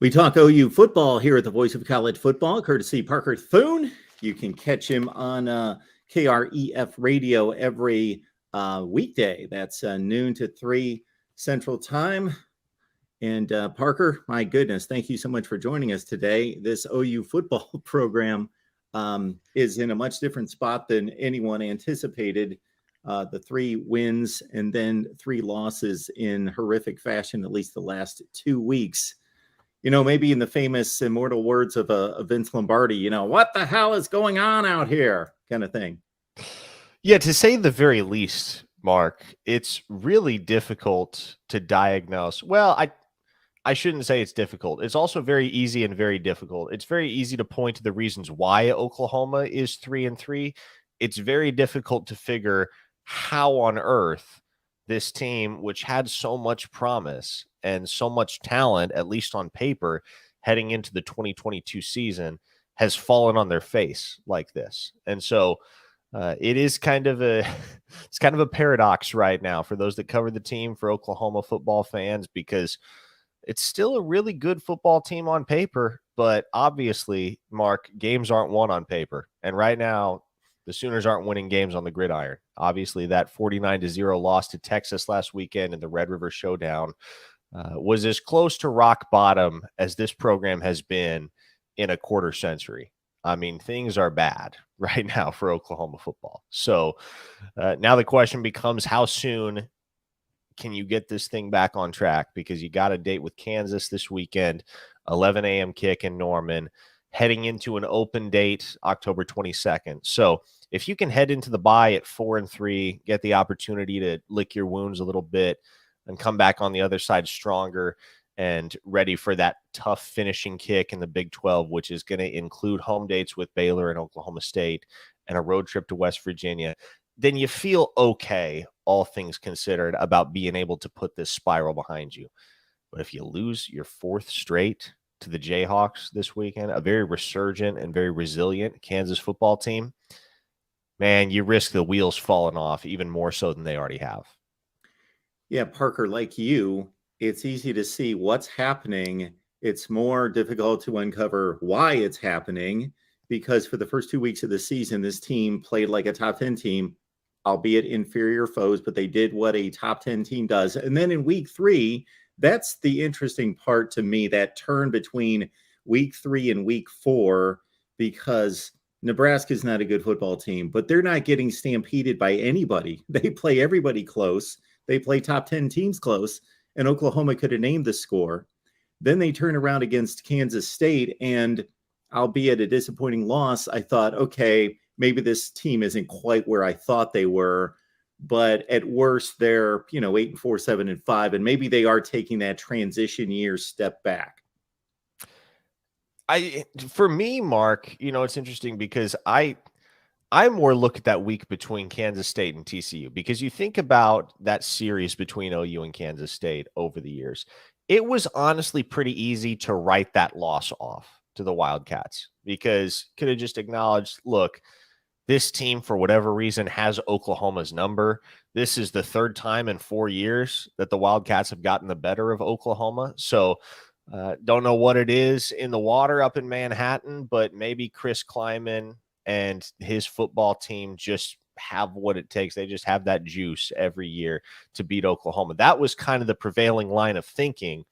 We talk OU football here at the Voice of College Football, courtesy Parker Thune. You can catch him on KREF radio every weekday. That's noon to 3 Central Time. And Parker, my goodness, thank you so much for joining us today. This OU football program is in a much different spot than anyone anticipated. The 3 wins and then 3 losses in horrific fashion, at least the last 2 weeks. You know, maybe in the famous immortal words of Vince Lombardi, you know, what the hell is going on out here kind of thing. Yeah, to say the very least, Mark, it's really difficult to diagnose. Well, I shouldn't say it's difficult. It's also very easy and very difficult. It's very easy to point to the reasons why Oklahoma is 3-3. It's very difficult to figure how on earth this team, which had so much promise and so much talent, at least on paper, heading into the 2022 season, has fallen on their face like this. And so it is kind of a paradox right now for those that cover the team, for Oklahoma football fans, because it's still a really good football team on paper, but obviously, Mark, games aren't won on paper. And right now, the Sooners aren't winning games on the gridiron. Obviously, that 49-0 loss to Texas last weekend in the Red River Showdown was as close to rock bottom as this program has been in a quarter century. I mean, things are bad right now for Oklahoma football. So now the question becomes, how soon can you get this thing back on track? Because you got a date with Kansas this weekend, 11 a.m. kick in Norman, heading into an open date October 22nd. So if you can head into the bye at 4-3, get the opportunity to lick your wounds a little bit and come back on the other side stronger and ready for that tough finishing kick in the Big 12, which is going to include home dates with Baylor and Oklahoma State and a road trip to West Virginia, then you feel okay, all things considered, about being able to put this spiral behind you. But if you lose your 4th straight to the Jayhawks this weekend, a very resurgent and very resilient Kansas football team, man, you risk the wheels falling off even more so than they already have. Yeah, Parker, like you, it's easy to see what's happening. It's more difficult to uncover why it's happening, because for the first 2 weeks of the season, this team played like a top 10 team, albeit inferior foes, but they did what a top 10 team does. And then in week 3, that's the interesting part to me, that turn between week 3 and week 4, because Nebraska's not a good football team, but they're not getting stampeded by anybody. They play everybody close. They play top 10 teams close, and Oklahoma could have named the score. Then they turn around against Kansas State, and albeit a disappointing loss, I thought, okay, maybe this team isn't quite where I thought they were, but at worst they're, 8-4, 7-5, and maybe they are taking that transition year step back. For me, Mark, it's interesting because I more look at that week between Kansas State and TCU, because you think about that series between OU and Kansas State over the years. It was honestly pretty easy to write that loss off to the Wildcats, because could have just acknowledged, look, this team, for whatever reason, has Oklahoma's number. This is the 3rd time in 4 years that the Wildcats have gotten the better of Oklahoma. So don't know what it is in the water up in Manhattan, but maybe Chris Kleiman and his football team just have what it takes. They just have that juice every year to beat Oklahoma. That was kind of the prevailing line of thinking.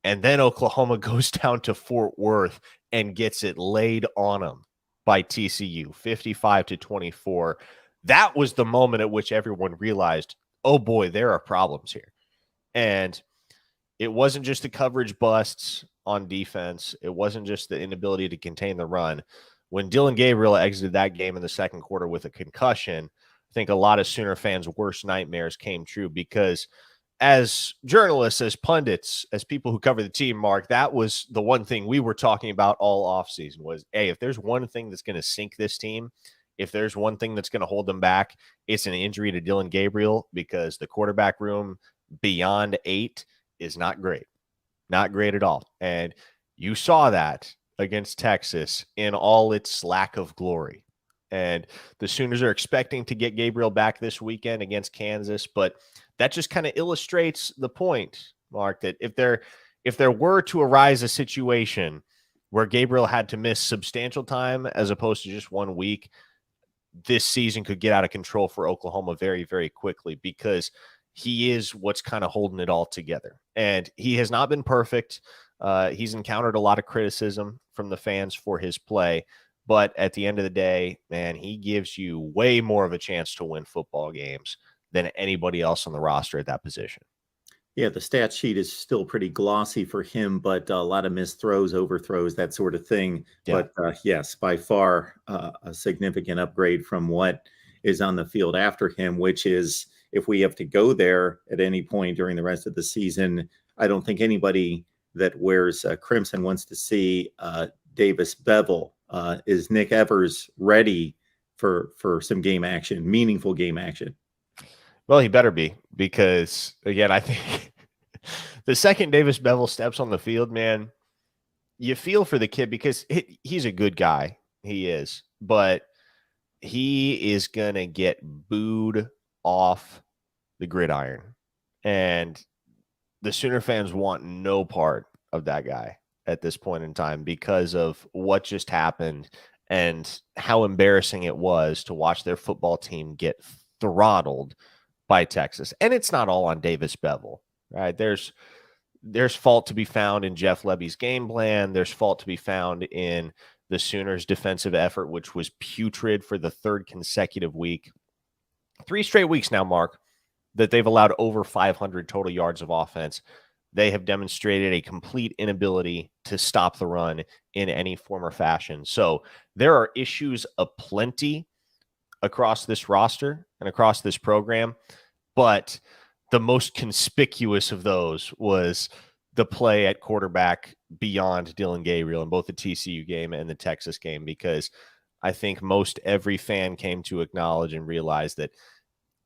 And then Oklahoma goes down to Fort Worth and gets it laid on them by TCU, 55-24. That was the moment at which everyone realized, oh boy, there are problems here. And it wasn't just the coverage busts on defense. It wasn't just the inability to contain the run. When Dylan Gabriel exited that game in the second quarter with a concussion, I think a lot of Sooner fans' worst nightmares came true, because as journalists, as pundits, as people who cover the team, Mark, that was the one thing we were talking about all offseason was, hey, if there's one thing that's going to sink this team, if there's one thing that's going to hold them back, it's an injury to Dylan Gabriel, because the quarterback room beyond 8 is not great. Not great at all. And you saw that against Texas in all its lack of glory. And the Sooners are expecting to get Gabriel back this weekend against Kansas, but that just kind of illustrates the point, Mark, that if if there were to arise a situation where Gabriel had to miss substantial time as opposed to just 1 week, this season could get out of control for Oklahoma very, very quickly, because he is what's kind of holding it all together. And he has not been perfect. He's encountered a lot of criticism from the fans for his play. But at the end of the day, man, he gives you way more of a chance to win football games than anybody else on the roster at that position. Yeah, the stat sheet is still pretty glossy for him, but a lot of missed throws, overthrows, that sort of thing. Yeah. But yes, by far a significant upgrade from what is on the field after him, which is, if we have to go there at any point during the rest of the season, I don't think anybody that wears crimson wants to see Davis Bevel. Is Nick Evers ready for some game action, meaningful game action? Well, he better be, because, again, I think the second Davis Bevel steps on the field, man, you feel for the kid, because he's a good guy. He is. But he is going to get booed off the gridiron. And the Sooner fans want no part of that guy at this point in time, because of what just happened and how embarrassing it was to watch their football team get throttled by Texas. And it's not all on Davis Bevel, right? There's fault to be found in Jeff Lebby's game plan. There's fault to be found in the Sooners' defensive effort, which was putrid for the third consecutive week. 3 straight weeks now, Mark, that they've allowed over 500 total yards of offense. They have demonstrated a complete inability to stop the run in any form or fashion. So there are issues aplenty across this roster and across this program, but the most conspicuous of those was the play at quarterback beyond Dylan Gabriel in both the TCU game and the Texas game, because I think most every fan came to acknowledge and realize that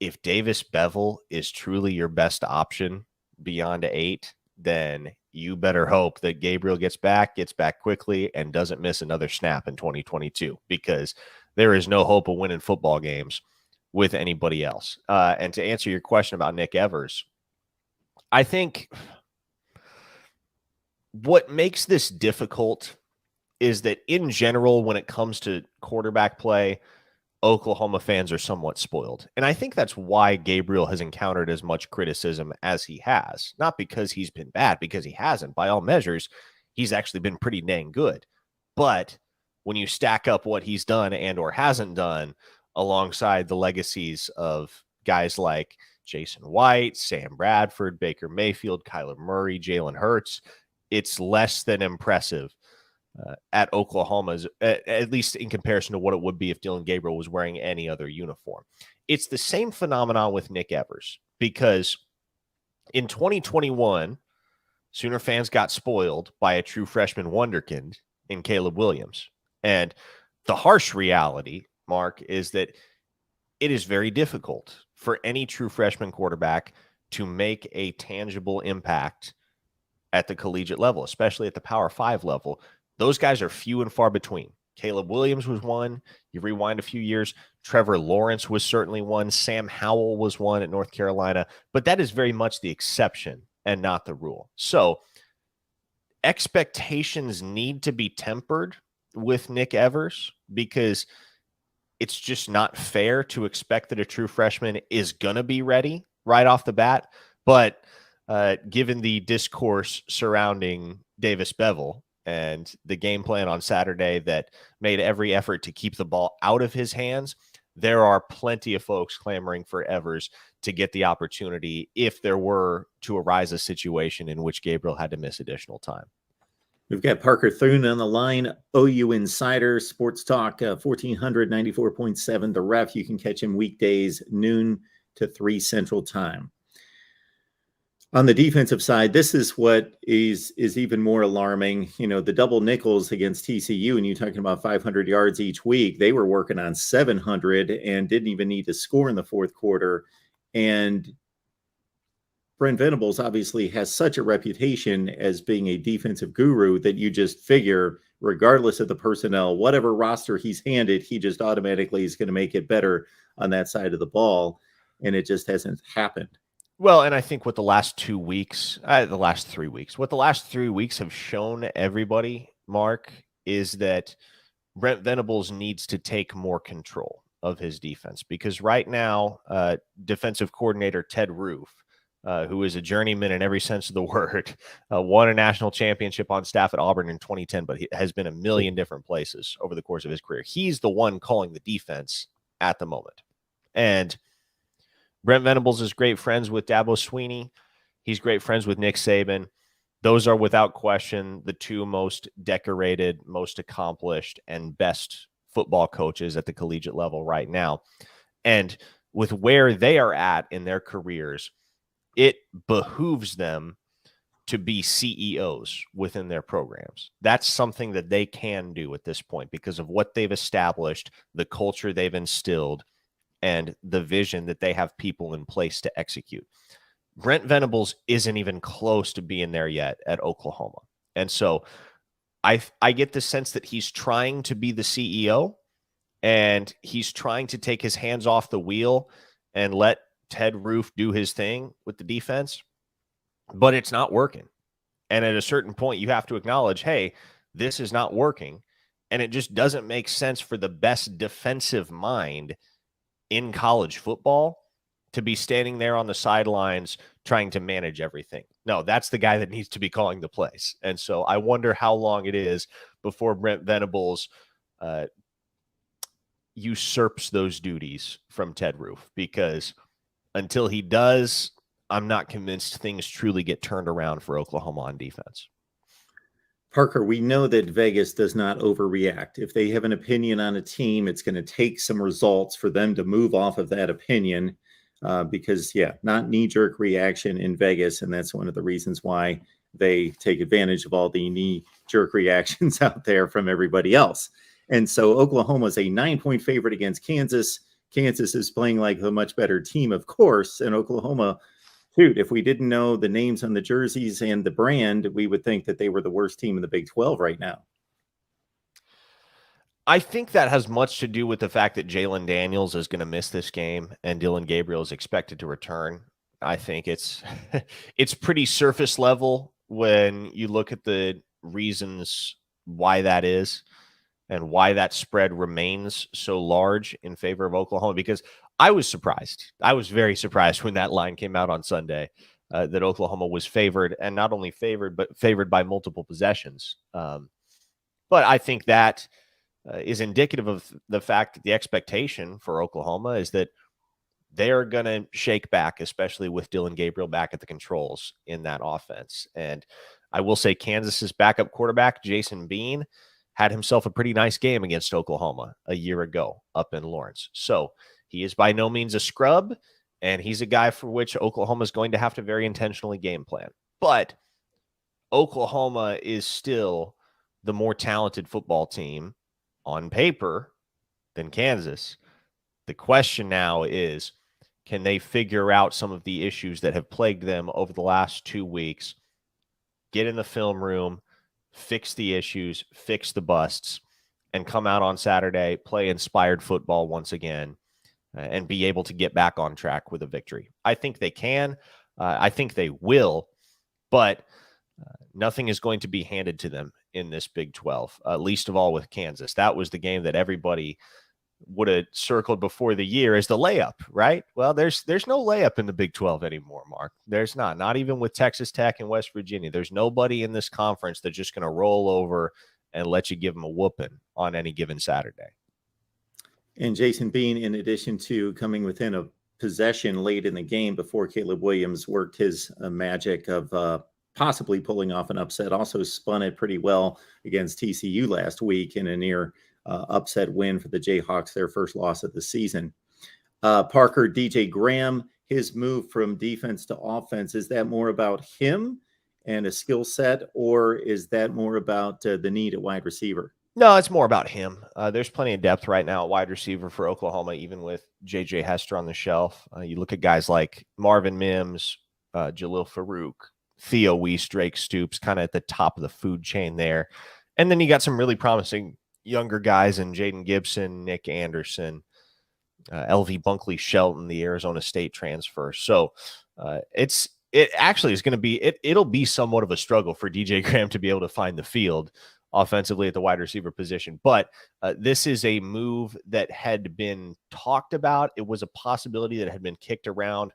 if Davis Bevel is truly your best option beyond 8, then you better hope that Gabriel gets back quickly, and doesn't miss another snap in 2022, because there is no hope of winning football games with anybody else. And to answer your question about Nick Evers, I think what makes this difficult is that, in general, when it comes to quarterback play, Oklahoma fans are somewhat spoiled. And I think that's why Gabriel has encountered as much criticism as he has. Not because he's been bad, because he hasn't. By all measures, he's actually been pretty dang good. But when you stack up what he's done and or hasn't done alongside the legacies of guys like Jason White, Sam Bradford, Baker Mayfield, Kyler Murray, Jalen Hurts, it's less than impressive at Oklahoma's, at least in comparison to what it would be if Dylan Gabriel was wearing any other uniform. It's the same phenomenon with Nick Evers, because in 2021, Sooner fans got spoiled by a true freshman wonderkind in Caleb Williams. And the harsh reality, Mark, is that it is very difficult for any true freshman quarterback to make a tangible impact at the collegiate level, especially at the Power 5 level. Those guys are few and far between. Caleb Williams was one. You rewind a few years, Trevor Lawrence was certainly one. Sam Howell was one at North Carolina. But that is very much the exception and not the rule. So expectations need to be tempered with Nick Evers, because it's just not fair to expect that a true freshman is going to be ready right off the bat. But given the discourse surrounding Davis Bevel and the game plan on Saturday that made every effort to keep the ball out of his hands, there are plenty of folks clamoring for Evers to get the opportunity if there were to arise a situation in which Gabriel had to miss additional time. We've got Parker Thune on the line, OU Insider, Sports Talk, 1494.7. The Ref. You can catch him weekdays, noon to 3 Central Time. On the defensive side, this is what is even more alarming. You know, the double nickels against TCU, and you're talking about 500 yards each week. They were working on 700 and didn't even need to score in the fourth quarter. And Brent Venables obviously has such a reputation as being a defensive guru that you just figure, regardless of the personnel, whatever roster he's handed, he just automatically is going to make it better on that side of the ball. And it just hasn't happened. Well, and I think what the last 2 weeks, the last 3 weeks, what the last 3 weeks have shown everybody, Mark, is that Brent Venables needs to take more control of his defense, because right now, defensive coordinator Ted Roof, who is a journeyman in every sense of the word, won a national championship on staff at Auburn in 2010, but he has been a million different places over the course of his career. He's the one calling the defense at the moment. And Brent Venables is great friends with Dabo Swinney. He's great friends with Nick Saban. Those are without question the two most decorated, most accomplished, and best football coaches at the collegiate level right now. And with where they are at in their careers, it behooves them to be CEOs within their programs. That's something that they can do at this point because of what they've established, the culture they've instilled, and the vision that they have people in place to execute. Brent Venables isn't even close to being there yet at Oklahoma. And so I get the sense that he's trying to be the CEO and he's trying to take his hands off the wheel and let Ted Roof do his thing with the defense, but it's not working. And at a certain point, you have to acknowledge, hey, this is not working. And it just doesn't make sense for the best defensive mind in college football to be standing there on the sidelines trying to manage everything. No, that's the guy that needs to be calling the plays. And so I wonder how long it is before Brent Venables usurps those duties from Ted Roof, because until he does, I'm not convinced things truly get turned around for Oklahoma on defense. Parker, we know that Vegas does not overreact. If they have an opinion on a team, it's going to take some results for them to move off of that opinion because, not knee-jerk reaction in Vegas. And that's one of the reasons why they take advantage of all the knee-jerk reactions out there from everybody else. And so Oklahoma is a 9-point favorite against Kansas. Kansas is playing like a much better team, of course, and Oklahoma, shoot, if we didn't know the names on the jerseys and the brand, we would think that they were the worst team in the Big 12 right now. I think that has much to do with the fact that Jalen Daniels is going to miss this game and Dylan Gabriel is expected to return. I think it's pretty surface level when you look at the reasons why that is and why that spread remains so large in favor of Oklahoma, because I was surprised. I was very surprised when that line came out on Sunday that Oklahoma was favored, and not only favored, but favored by multiple possessions. But I think that is indicative of the fact that the expectation for Oklahoma is that they're going to shake back, especially with Dylan Gabriel back at the controls in that offense. And I will say Kansas's backup quarterback, Jason Bean, had himself a pretty nice game against Oklahoma a year ago up in Lawrence. So he is by no means a scrub, and he's a guy for which Oklahoma is going to have to very intentionally game plan. But Oklahoma is still the more talented football team on paper than Kansas. The question now is, can they figure out some of the issues that have plagued them over the last 2 weeks, get in the film room, fix the issues, fix the busts, and come out on Saturday, play inspired football once again, and be able to get back on track with a victory? I think they can. I think they will, but nothing is going to be handed to them in this Big 12, least of all with Kansas. That was the game that everybody would have circled before the year as the layup, right? Well, there's no layup in the Big 12 anymore, Mark. There's not even with Texas Tech and West Virginia. There's nobody in this conference that's just going to roll over and let you give them a whooping on any given Saturday. And Jason Bean, in addition to coming within a possession late in the game before Caleb Williams worked his magic of possibly pulling off an upset, also spun it pretty well against TCU last week in a near upset win for the Jayhawks, their first loss of the season. Parker, DJ Graham, his move from defense to offense, is that more about him and a skill set, or is that more about the need at wide receiver? No, it's more about him. There's plenty of depth right now at wide receiver for Oklahoma, even with J.J. Hester on the shelf. You look at guys like Marvin Mims, Jalil Farouk, Theo Weiss, Drake Stoops, kind of at the top of the food chain there. And then you got some really promising younger guys in Jaden Gibson, Nick Anderson, LV Bunkley Shelton, the Arizona State transfer. So It actually is going to be it'll be somewhat of a struggle for DJ Graham to be able to find the field offensively at the wide receiver position. But this is a move that had been talked about. It was a possibility that had been kicked around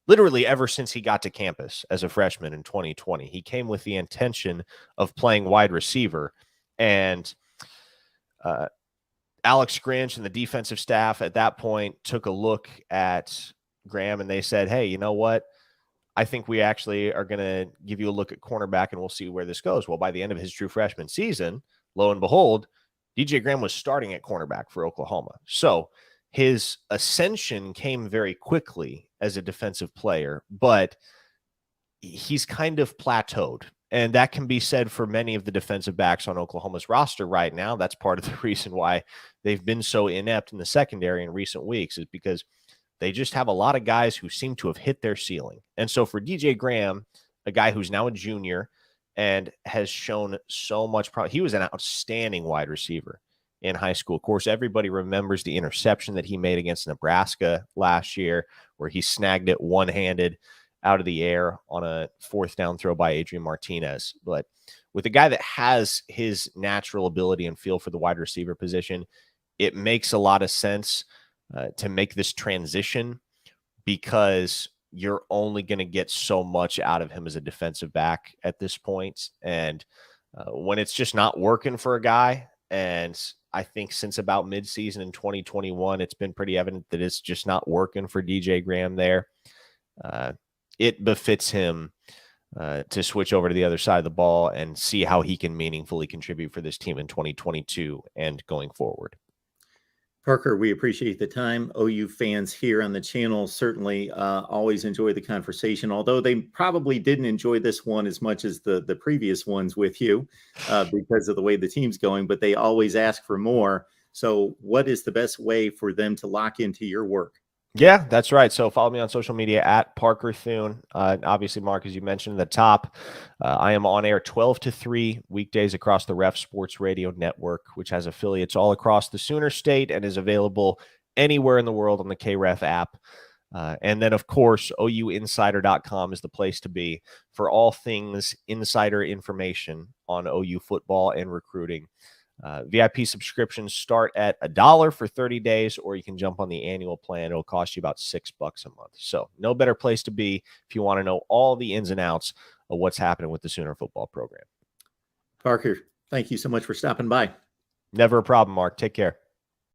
literally ever since he got to campus as a freshman in 2020. He came with the intention of playing wide receiver, and Alex Grinch and the defensive staff at that point took a look at Graham and they said, hey, you know what? I think we actually are going to give you a look at cornerback and we'll see where this goes. Well, by the end of his true freshman season, lo and behold, DJ Graham was starting at cornerback for Oklahoma. So his ascension came very quickly as a defensive player, but he's kind of plateaued. And that can be said for many of the defensive backs on Oklahoma's roster right now. That's part of the reason why they've been so inept in the secondary in recent weeks, is because they just have a lot of guys who seem to have hit their ceiling. And so for DJ Graham, a guy who's now a junior and has shown so much he was an outstanding wide receiver in high school. Of course, everybody remembers the interception that he made against Nebraska last year, where he snagged it one-handed out of the air on a 4th down throw by Adrian Martinez. But with a guy that has his natural ability and feel for the wide receiver position, it makes a lot of sense to make this transition, because you're only going to get so much out of him as a defensive back at this point. And when it's just not working for a guy, and I think since about midseason in 2021, it's been pretty evident that it's just not working for DJ Graham there. It befits him to switch over to the other side of the ball and see how he can meaningfully contribute for this team in 2022 and going forward. Parker, we appreciate the time. OU fans here on the channel certainly always enjoy the conversation, although they probably didn't enjoy this one as much as the previous ones with you because of the way the team's going, but they always ask for more. So what is the best way for them to lock into your work? Yeah, that's right. So follow me on social media at Parker Thune. Obviously, Mark, as you mentioned at the top, I am on air 12 to 3 weekdays across the Ref Sports Radio Network, which has affiliates all across the Sooner State and is available anywhere in the world on the KREF app. And then, of course, OUinsider.com is the place to be for all things insider information on OU football and recruiting. VIP subscriptions start at $1 for 30 days, or you can jump on the annual plan. It'll cost you about $6 a month. So no better place to be if you want to know all the ins and outs of what's happening with the Sooner football program. Parker, thank you so much for stopping by. Never a problem, Mark. Take care.